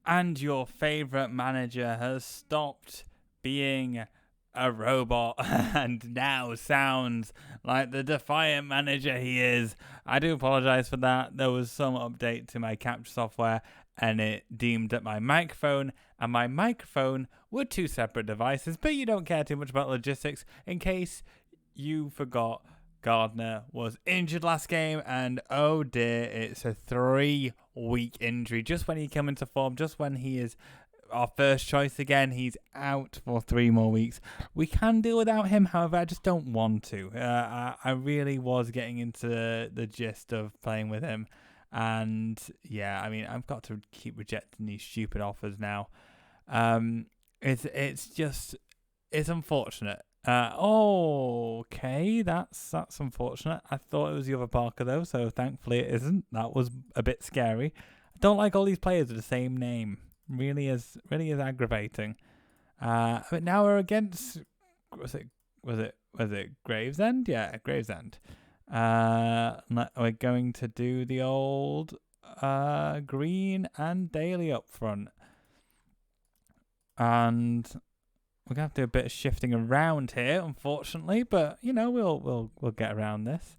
And your favourite manager has stopped being a robot and now sounds like the defiant manager he is. I do apologise for that. There was some update to my capture software and it deemed that my microphone and my microphone were two separate devices, but you don't care too much about logistics in case you forgot. Gardner was injured last game, and oh dear, it's a 3-week injury. Just when he came into form, just when he is our first choice again, he's out for 3 more weeks. We can deal without him, however, I just don't want to. I really was getting into the gist of playing with him, and yeah, I mean, I've got to keep rejecting these stupid offers now. It's just it's unfortunate. Okay, that's unfortunate. I thought it was the other Parker though, so thankfully it isn't. That was a bit scary. I don't like all these players with the same name. Really is aggravating. But now we're against was it Gravesend? Yeah, Gravesend. We're going to do the old Green and Daly up front, and we're gonna have to do a bit of shifting around here, unfortunately. But we'll get around this.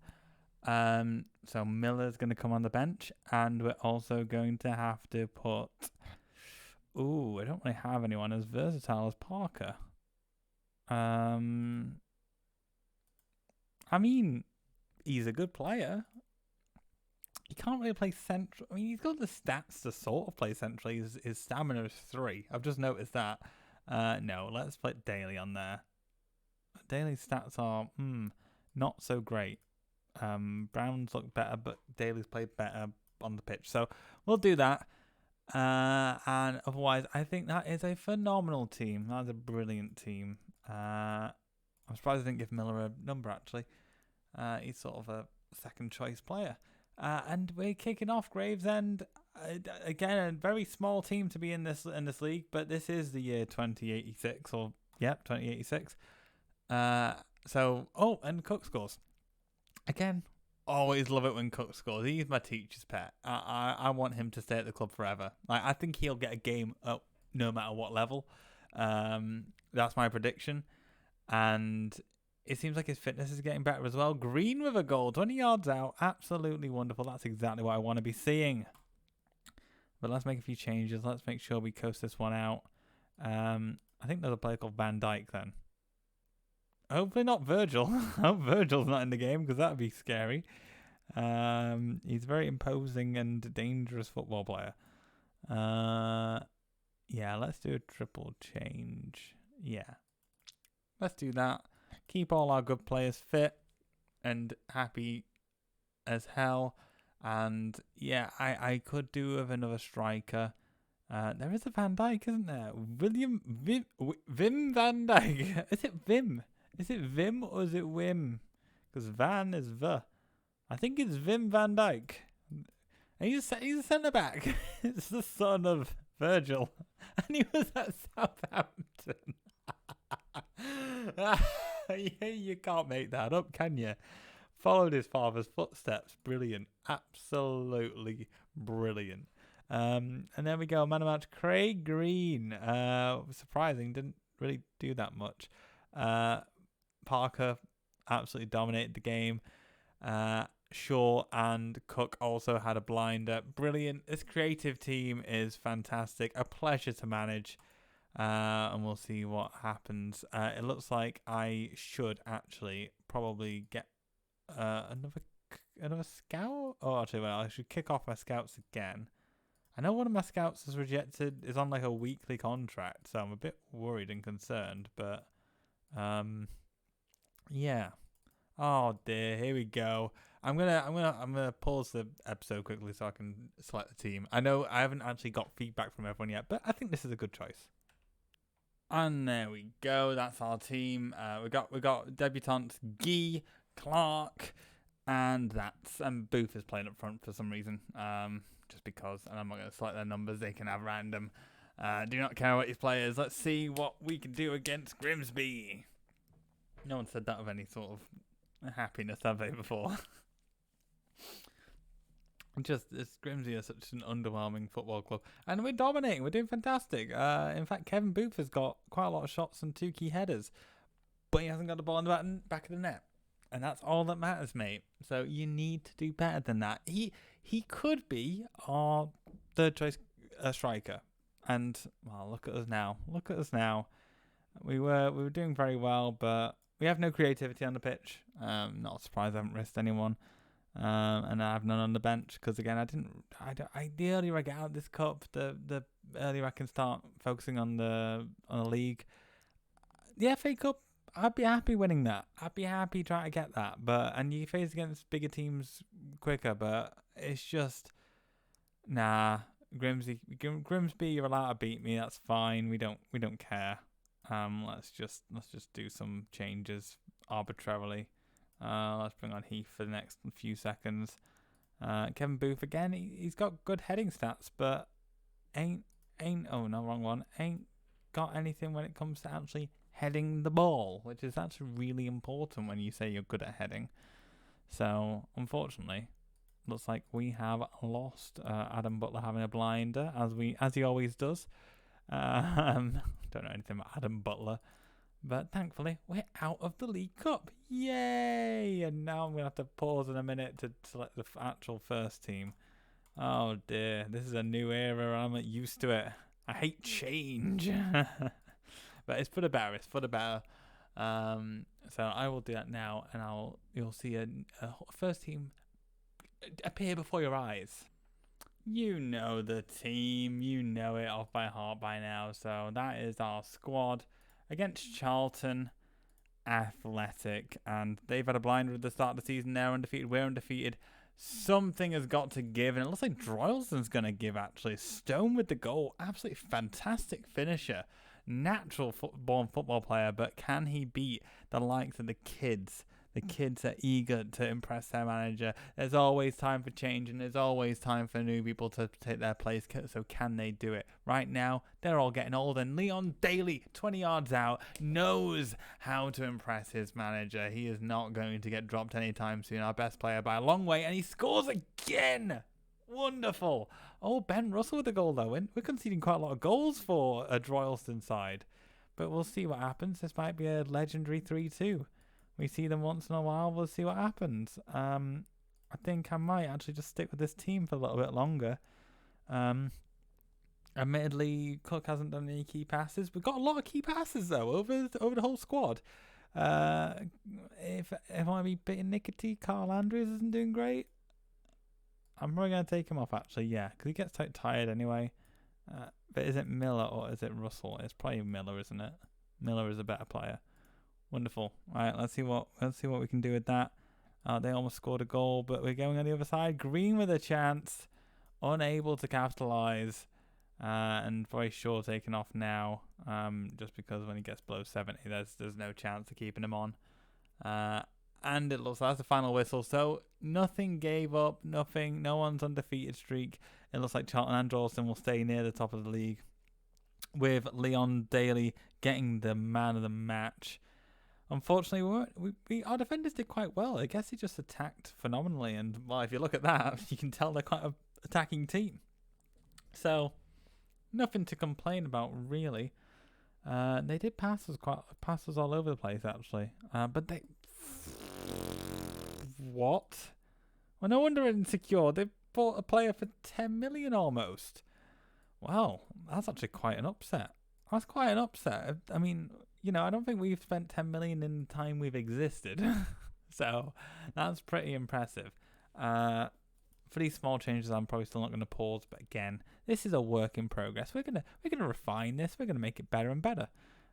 So Miller's gonna come on the bench, and we're also going to have to put. Ooh, I don't really have anyone as versatile as Parker. I mean, he's a good player. He can't really play central. I mean, he's got the stats to sort of play centrally. His stamina is 3. I've just noticed that. No, let's put Daly on there. Daly's stats are not so great. Brown's look better, but Daly's played better on the pitch. So we'll do that. And otherwise, I think that is a phenomenal team. That's a brilliant team. I'm surprised I didn't give Miller a number, actually. He's sort of a second choice player. And we're kicking off Gravesend. Again, a very small team to be in this league, but this is the year 2086, 2086. And Cook scores. Again, always love it when Cook scores. He's my teacher's pet. I want him to stay at the club forever. I think he'll get a game up no matter what level. That's my prediction. And it seems like his fitness is getting better as well. Green with a goal, 20 yards out. Absolutely wonderful. That's exactly what I want to be seeing. But let's make a few changes. Let's make sure we coast this one out. I think there's a player called Van Dijk then. Hopefully not Virgil. I hope Virgil's not in the game because that would be scary. He's a very imposing and dangerous football player. Yeah, let's do a triple change. Yeah. Let's do that. Keep all our good players fit and happy as hell. And yeah, I could do with another striker. There is a Van Dijk, isn't there? Wim Van Dijk. Is it Vim? Is it Vim or is it Wim? Because Van is the. I think it's Vim Van Dijk. And he's a centre back. It's the son of Virgil, and he was at Southampton. You can't make that up, can you? Followed his father's footsteps. Brilliant. Absolutely brilliant. And then we go, man of match, Craig Green. Surprising, didn't really do that much. Parker absolutely dominated the game. Shaw and Cook also had a blinder. Brilliant. This creative team is fantastic. A pleasure to manage. And we'll see what happens. It looks like I should actually probably get another scout. Oh, actually, well, I should kick off my scouts again. I know one of my scouts is on like a weekly contract, so I'm a bit worried and concerned. But yeah. Oh dear, here we go. I'm gonna pause the episode quickly so I can select the team. I know I haven't actually got feedback from everyone yet, but I think this is a good choice. And there we go. That's our team. We got debutantes Guy, Clark, and Booth is playing up front for some reason. Just because, and I'm not going to select their numbers. They can have random. Do not care about these players. Let's see what we can do against Grimsby. No one said that with any sort of happiness, have they, before? Grimsby is such an underwhelming football club, and we're dominating. We're doing fantastic. In fact, Kevin Booth has got quite a lot of shots and 2 key headers, but he hasn't got the ball in the back of the net, and that's all that matters, mate. So you need to do better than that. He could be our third choice striker, and well, look at us now. Look at us now. We were doing very well, but we have no creativity on the pitch. Not surprised I haven't risked anyone. And I have none on the bench because again the earlier I get out of this cup, the earlier I can start focusing on the league. The FA Cup, I'd be happy winning that. I'd be happy trying to get that. And you face against bigger teams quicker, but it's just Grimsby, you're allowed to beat me. That's fine. We don't care. Let's just do some changes arbitrarily. Let's bring on Heath for the next few seconds. Kevin Booth again. He's got good heading stats, but ain't wrong one. Ain't got anything when it comes to actually heading the ball, which is actually really important when you say you're good at heading. So unfortunately, looks like we have lost. Adam Butler having a blinder as he always does. Don't know anything about Adam Butler. But thankfully, we're out of the League Cup. Yay! And now I'm going to have to pause in a minute to select the actual first team. Oh dear, this is a new era. I'm not used to it. I hate change. But it's for the better. It's for the better. So I will do that now, and you'll see a first team appear before your eyes. You know the team. You know it off by heart by now. So that is our squad. Against Charlton Athletic, and they've had a blinder at the start of the season. They're undefeated, we're undefeated. Something has got to give, and it looks like Droylson's going to give, actually. Stone with the goal. Absolutely fantastic finisher. Natural born football player, but can he beat the likes of the kids? The kids are eager to impress their manager. There's always time for change, and there's always time for new people to take their place. So can they do it? Right now, they're all getting old, and Leon Daly, 20 yards out, knows how to impress his manager. He is not going to get dropped anytime soon. Our best player by a long way, and he scores again. Wonderful. Oh, Ben Russell with the goal, though. We're conceding quite a lot of goals for a Droylsden side. But we'll see what happens. This might be a legendary 3-2. We see them once in a while. We'll see what happens. I think I might actually just stick with this team for a little bit longer. Admittedly, Cook hasn't done any key passes. We've got a lot of key passes though over the whole squad. If I want to be bitten Nicotine, Carl Andrews isn't doing great. I'm probably going to take him off actually, yeah, because he gets tired anyway. But is it Miller or is it Russell? It's probably Miller, isn't it? Miller is a better player. Wonderful. All right, let's see what we can do with that. They almost scored a goal, but we're going on the other side. Green with a chance, unable to capitalise, and very sure taken off now. Just because when he gets below 70, there's no chance of keeping him on. And it looks like that's the final whistle. So nothing gave up. Nothing. No one's undefeated streak. It looks like Charlton and Droylsden will stay near the top of the league, with Leon Daly getting the man of the match. Unfortunately, our defenders did quite well. I guess he just attacked phenomenally. And, well, if you look at that, you can tell they're quite an attacking team. So, nothing to complain about, really. They did passes all over the place, actually. But they... What? Well, no wonder insecure. They bought a player for 10 million almost. Wow, that's actually quite an upset. That's quite an upset. I mean... I don't think we've spent 10 million in the time we've existed. So that's pretty impressive. For these small changes, I'm probably still not going to pause. But again, this is a work in progress. We're gonna refine this. We're gonna make it better and better.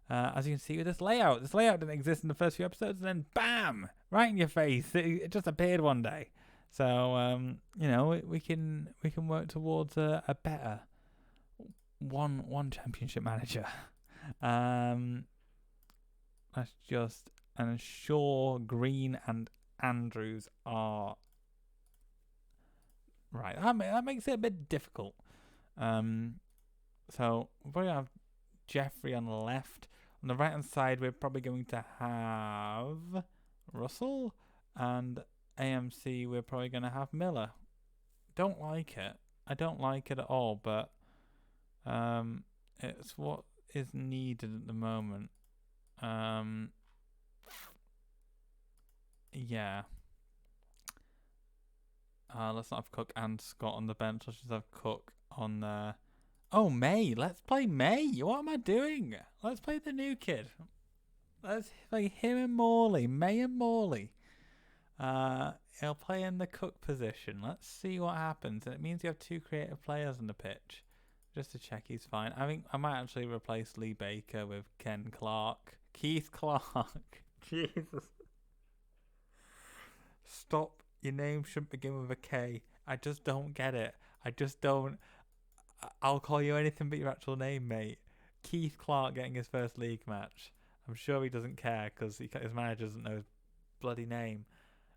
As you can see with this layout didn't exist in the first few episodes, and then bam, right in your face, it just appeared one day. So we can work towards a better one championship manager. Let's just ensure Green and Andrews are right. That makes it a bit difficult. So we're going to have Jeffrey on the left. On the right hand side, we're probably going to have Russell, and AMC. We're probably going to have Miller. don't like it. I don't like it at all, but it's what is needed at the moment. Yeah. Let's not have Cook and Scott on the bench. Let's just have Cook on there. Oh, May. Let's play May. What am I doing? Let's play the new kid. Let's play him and Morley. May and Morley. He'll play in the Cook position. Let's see what happens. And it means you have 2 creative players on the pitch. Just to check he's fine. I think I might actually replace Lee Baker with Ken Clark. Keith Clark. Jesus. Stop. Your name shouldn't begin with a K. I just don't get it. I just don't. I'll call you anything but your actual name, mate. Keith Clark getting his first league match. I'm sure he doesn't care because his manager doesn't know his bloody name.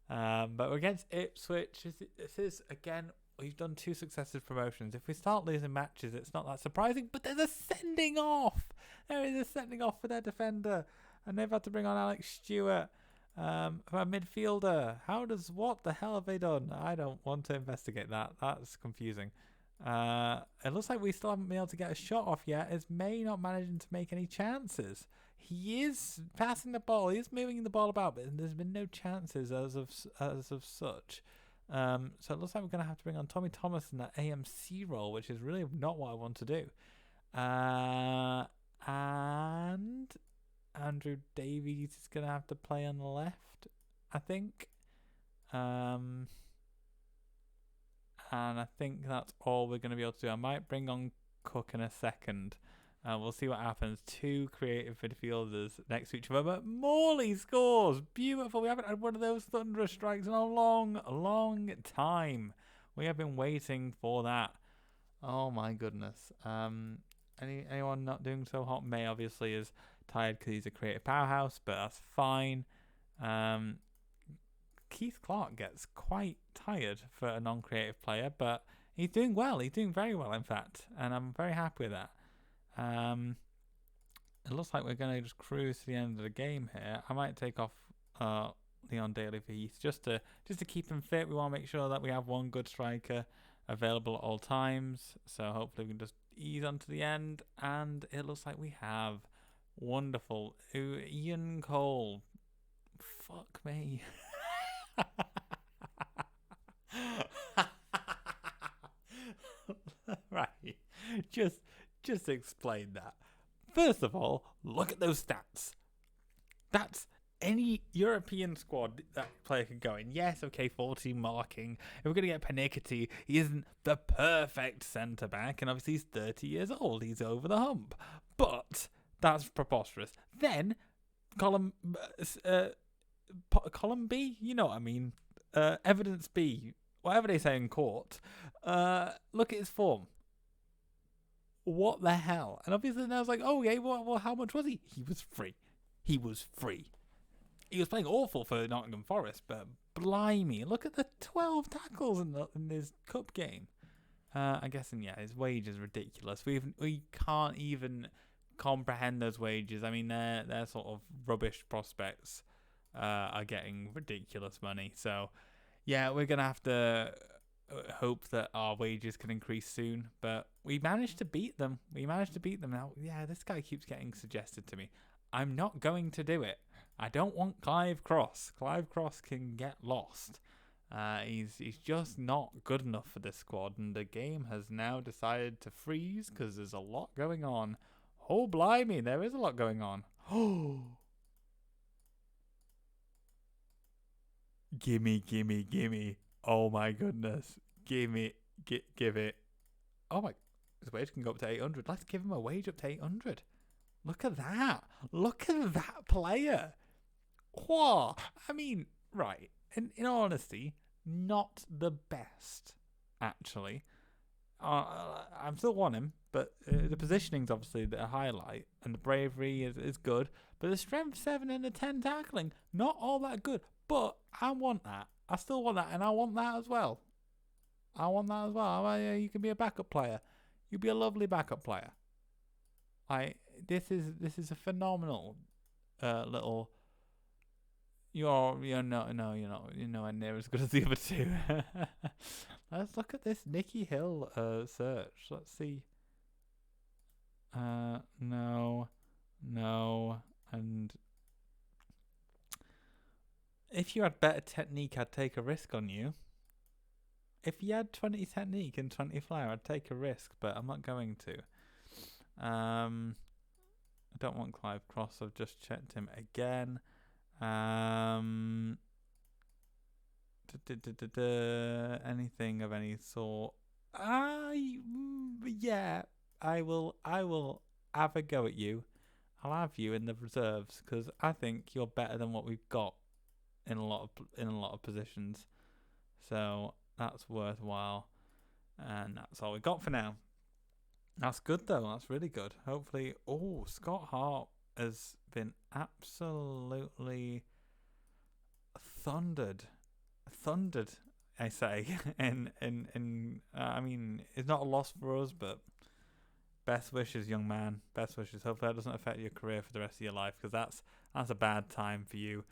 But we're against Ipswich. This is, again, we've done 2 successive promotions. If we start losing matches, it's not that surprising. But there's a sending off. There is a sending off for their defender. And they've had to bring on Alex Stewart. For a midfielder. What the hell have they done? I don't want to investigate that. That's confusing. It looks like we still haven't been able to get a shot off yet. Is May not managing to make any chances? He is passing the ball. He is moving the ball about, but there's been no chances as of such. So it looks like we're going to have to bring on Tommy Thomas in that AMC role, which is really not what I want to do. And Andrew Davies is going to have to play on the left, I think. And I think that's all we're going to be able to do. I might bring on Cook in a second. We'll see what happens. 2 creative midfielders next to each other. But Morley scores. Beautiful. We haven't had one of those thunderous strikes in a long, long time. We have been waiting for that. Oh, my goodness. Anyone not doing so hot? May obviously is tired because he's a creative powerhouse, but that's fine. Keith Clark gets quite tired for a non-creative player, but he's doing well. He's doing very well, in fact, and I'm very happy with that. It looks like we're going to just cruise to the end of the game here. I might take off Leon Daly for Heath just to keep him fit. We want to make sure that we have one good striker available at all times. So hopefully we can just ease on to the end, and it looks like we have wonderful Ian Cole. Fuck me. Right. Just explain that. First of all, look at those stats. That's any European squad that player can go in. Yes, okay, 14 marking. If we're going to get Panicity, he isn't the perfect centre-back, and obviously he's 30 years old. He's over the hump. But that's preposterous. Then, column B, you know what I mean. Evidence B, whatever they say in court. Look at his form. What the hell? And obviously now it's like, oh, yeah, well, how much was he? He was free. He was playing awful for Nottingham Forest, but blimey, look at the 12 tackles in this cup game. I'm guessing, yeah, his wage is ridiculous. We can't even comprehend those wages. I mean, they're sort of rubbish prospects are getting ridiculous money. So, yeah, we're going to have to hope that our wages can increase soon. But we managed to beat them. Now, yeah, this guy keeps getting suggested to me. I'm not going to do it. I don't want Clive Cross. Clive Cross can get lost. He's just not good enough for this squad, and the game has now decided to freeze because there's a lot going on. Oh, blimey, there is a lot going on. Oh. Gimme. Oh my goodness. Give it. Oh my, his wage can go up to 800. Let's give him a wage up to 800. Look at that. Look at that player. Whoa. I mean, right. In all honesty, not the best, actually. I still want him, but the positioning's obviously the highlight, and the bravery is good. But the strength 7 and the 10 tackling, not all that good. But I want that. I still want that, and I want that as well. You can be a backup player. You'll be a lovely backup player. This is a phenomenal little You're nowhere near as good as the other two. Let's look at this Nicky Hill search. Let's see. No, and if you had better technique, I'd take a risk on you. If you had 20 technique and 20 flair, I'd take a risk, but I'm not going to. I don't want Clive Cross. I've just checked him again. Anything of any sort. Yeah, I will have a go at you. I'll have you in the reserves because I think you're better than what we've got in a lot of positions. So that's worthwhile, and that's all we got for now. That's good though. That's really good. Hopefully, Scott Hart has been absolutely thundered. I say, I mean, it's not a loss for us, but best wishes, young man. Best wishes. Hopefully that doesn't affect your career for the rest of your life, because that's a bad time for you.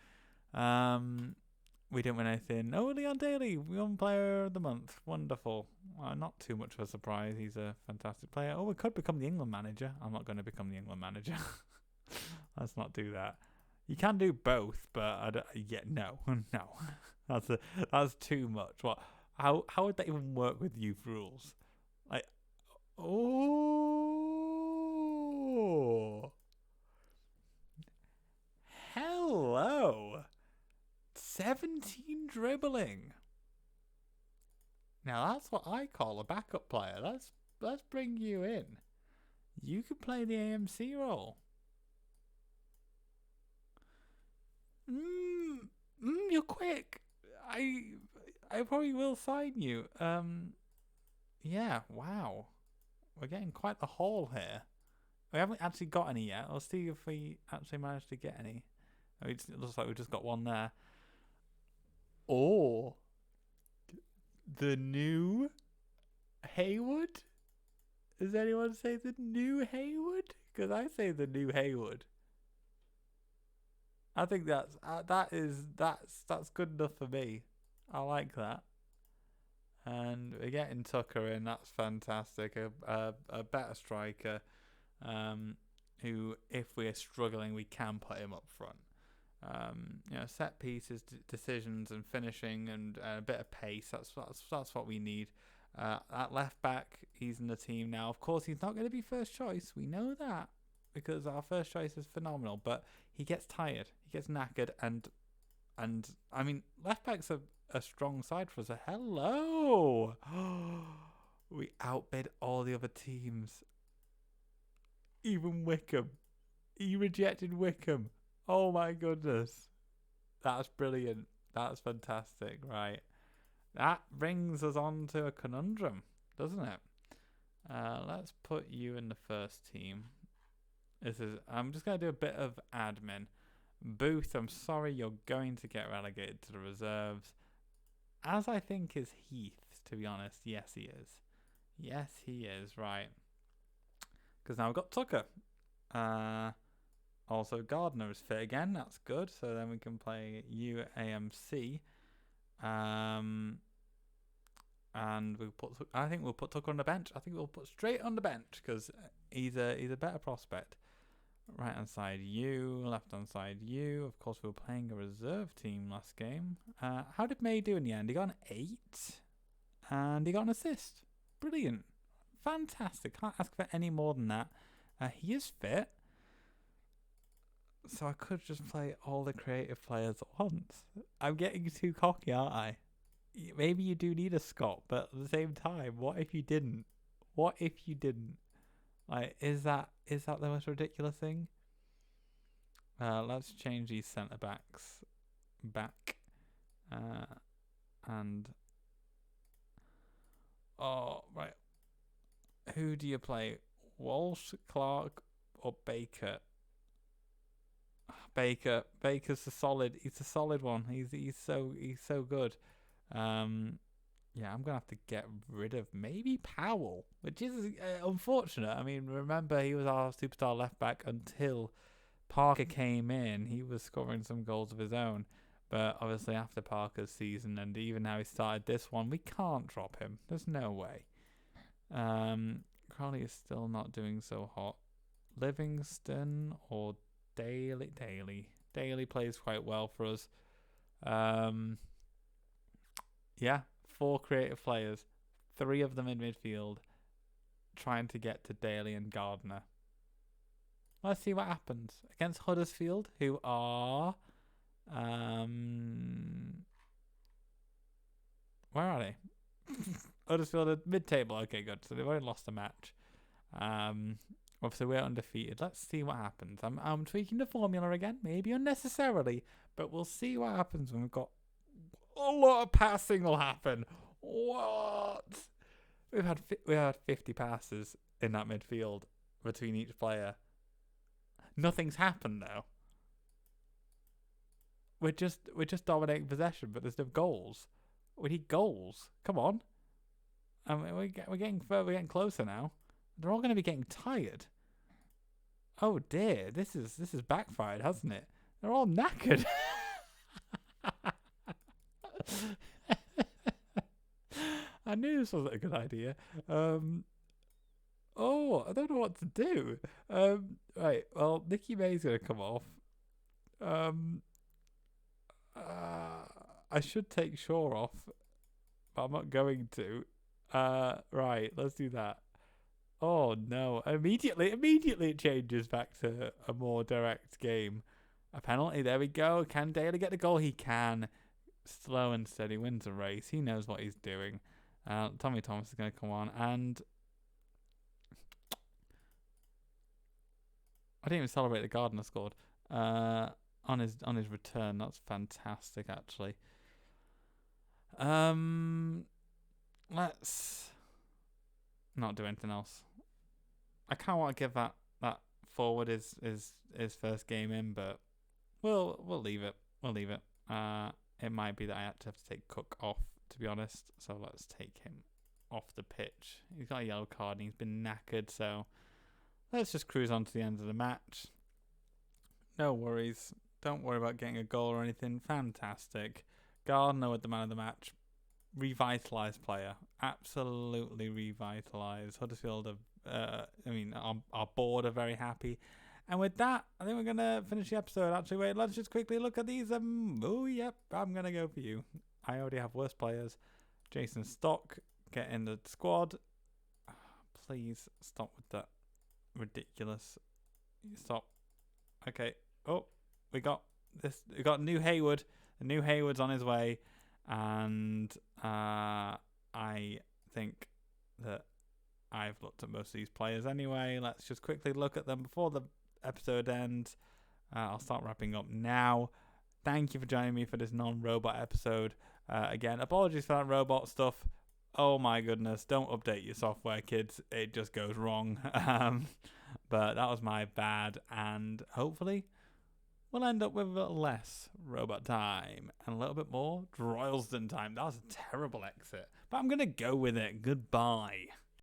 We didn't win anything. Oh, Leon Daly, we won Player of the Month. Wonderful. Not too much of a surprise. He's a fantastic player. Oh, we could become the England manager. I'm not going to become the England manager. Let's not do that. You can do both, but no. That's too much. What? How would that even work with youth rules? Like, hello. 17 dribbling. Now that's what I call a backup player. Let's bring you in. You could play the AMC role. You're quick. I probably will sign you. Yeah, wow. We're getting quite the haul here. We haven't actually got any yet. I'll see if we actually manage to get any. It looks like we just got one there. Oh, the new Haywood? Does anyone say the new Haywood? Because I say the new Haywood. I think that's good enough for me. I like that. And we're getting Tucker in. That's fantastic. A better striker, who, if we're struggling, we can put him up front. Set pieces, decisions, and finishing, and a bit of pace. That's what we need. At left back, he's in the team now. Of course, he's not going to be first choice. We know that because our first choice is phenomenal. But he gets tired, he gets knackered, and I mean, left back's a strong side for us. Hello, we outbid all the other teams. Even Wickham, he rejected Wickham. Oh my goodness. That's brilliant. That's fantastic. Right. That brings us on to a conundrum, doesn't it? Let's put you in the first team. I'm just going to do a bit of admin. Booth, I'm sorry, you're going to get relegated to the reserves. As I think is Heath, to be honest. Yes, he is. Yes, he is. Right. Because now we've got Tucker. Also, Gardner is fit again. That's good. So then we can play UAMC. And I think we'll put Tucker on the bench. I think we'll put straight on the bench because he's a better prospect. Right hand side you, left hand side you. Of course, we were playing a reserve team last game. How did May do in the end? He got an 8, and he got an assist. Brilliant, fantastic. Can't ask for any more than that. He is fit. So I could just play all the creative players at once. I'm getting too cocky, aren't I? Maybe you do need a Scott, but at the same time, what if you didn't? What if you didn't? Like, is that the most ridiculous thing? Let's change these centre backs back. Right. Who do you play? Walsh, Clark, or Baker? Baker's a solid. He's a solid one. He's so good. Yeah, I'm gonna have to get rid of maybe Powell, which is unfortunate. I mean, remember he was our superstar left back until Parker came in. He was scoring some goals of his own. But obviously after Parker's season and even how he started this one, we can't drop him. There's no way. Crowley is still not doing so hot. Livingston or Daly? Daly plays quite well for us. Yeah, 4 creative players. 3 of them in midfield. Trying to get to Daly and Gardner. Let's see what happens. Against Huddersfield, who are... where are they? Huddersfield are mid-table. Okay, good. So they've already lost a match. Obviously, we're undefeated. Let's see what happens. I'm tweaking the formula again, maybe unnecessarily, but we'll see what happens when we've got a lot of passing will happen. What? We had 50 passes in that midfield between each player. Nothing's happened though. We're just dominating possession, but there's no goals. We need goals. Come on. We're getting closer now. They're all going to be getting tired. Oh dear, this is backfired, hasn't it? They're all knackered. I knew this wasn't a good idea. Oh, I don't know what to do. Right, well, Nicky May's going to come off. I should take Shaw off, but I'm not going to. Right, let's do that. Oh no! Immediately it changes back to a more direct game. A penalty. There we go. Can Daly get the goal? He can. Slow and steady wins a race. He knows what he's doing. Tommy Thomas is going to come on, and I didn't even celebrate the Gardner scored. On his return. That's fantastic, actually. Let's not do anything else. I kind of want to give that forward his first game in, but we'll leave it. It might be that I have to take Cook off, to be honest. So let's take him off the pitch. He's got a yellow card and he's been knackered, so let's just cruise on to the end of the match. No worries. Don't worry about getting a goal or anything. Fantastic. Gardner with the man of the match. Revitalised player. Absolutely revitalised. Huddersfield our board are very happy. And with that, I think we're going to finish the episode. Actually, wait, let's just quickly look at these. Oh, yep, I'm going to go for you. I already have worse players. Jason Stock, get in the squad. Please stop with that ridiculous. Stop. Okay. Oh, we got this. We got new Hayward. The new Hayward's on his way. And I think that I've looked at most of these players anyway. Let's just quickly look at them before the episode ends. I'll start wrapping up now. Thank you for joining me for this non-robot episode. Again, apologies for that robot stuff. Oh my goodness, don't update your software, kids. It just goes wrong. But that was my bad, and hopefully we'll end up with a little less robot time and a little bit more Droylsden time. That was a terrible exit, but I'm going to go with it. Goodbye.